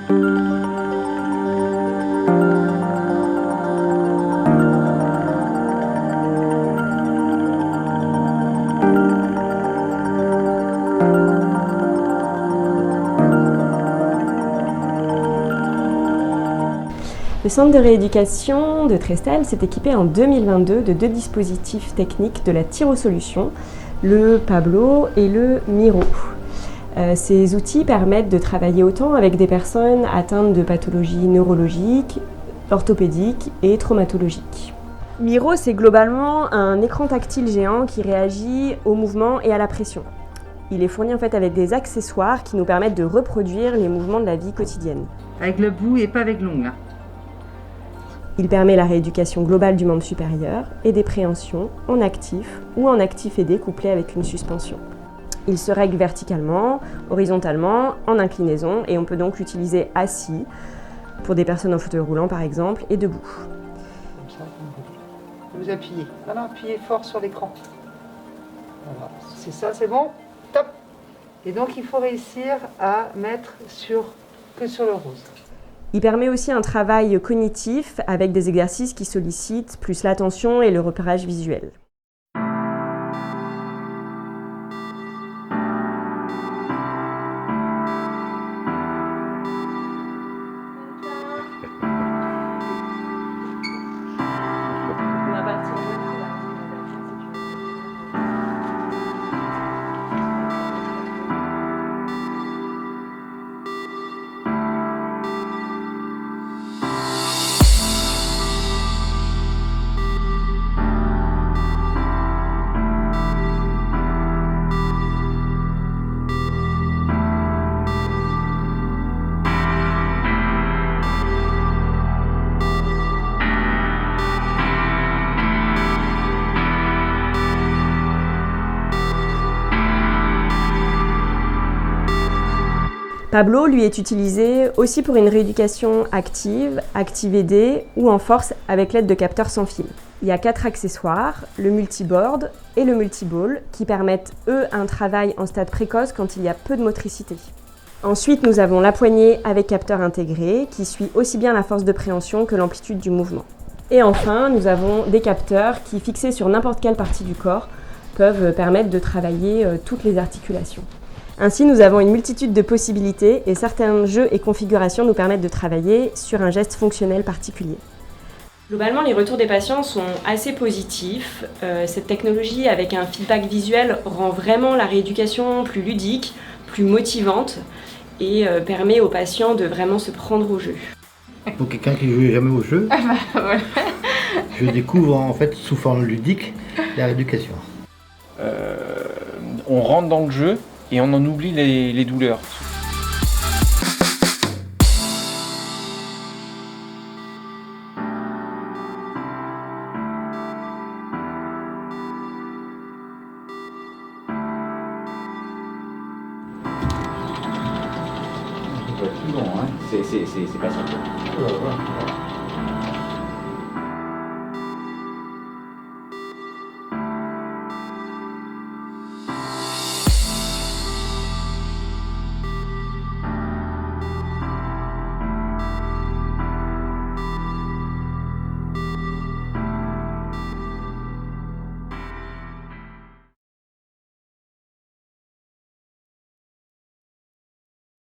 Le centre de rééducation de Trestal s'est équipé en 2022 de 2 dispositifs techniques de la Thyro-Solutions, le Pablo et le Miro. Ces outils permettent de travailler autant avec des personnes atteintes de pathologies neurologiques, orthopédiques et traumatologiques. Miro, c'est globalement un écran tactile géant qui réagit au mouvement et à la pression. Il est fourni en fait avec des accessoires qui nous permettent de reproduire les mouvements de la vie quotidienne. Avec le bout et pas avec l'ongle. Il permet la rééducation globale du membre supérieur et des préhensions en actif ou en actif aidé couplé avec une suspension. Il se règle verticalement, horizontalement, en inclinaison et on peut donc l'utiliser assis pour des personnes en fauteuil roulant par exemple et debout. Comme ça, vous appuyez. Voilà, appuyez fort sur l'écran. Voilà, c'est ça, c'est bon. Top. Et donc il faut réussir à mettre que sur le rose. Il permet aussi un travail cognitif avec des exercices qui sollicitent plus l'attention et le repérage visuel. Pablo, lui, est utilisé aussi pour une rééducation active, active aidée ou en force avec l'aide de capteurs sans fil. Il y a 4 accessoires, le multiboard et le multiball, qui permettent, eux, un travail en stade précoce quand il y a peu de motricité. Ensuite, nous avons la poignée avec capteur intégré, qui suit aussi bien la force de préhension que l'amplitude du mouvement. Et enfin, nous avons des capteurs qui, fixés sur n'importe quelle partie du corps, peuvent permettre de travailler toutes les articulations. Ainsi, nous avons une multitude de possibilités et certains jeux et configurations nous permettent de travailler sur un geste fonctionnel particulier. Globalement, les retours des patients sont assez positifs. Cette technologie avec un feedback visuel rend vraiment la rééducation plus ludique, plus motivante et permet aux patients de vraiment se prendre au jeu. Pour quelqu'un qui ne jouait jamais au jeu, Voilà. je découvre en fait sous forme ludique la rééducation. On rentre dans le jeu et on en oublie les douleurs. C'est pas simple.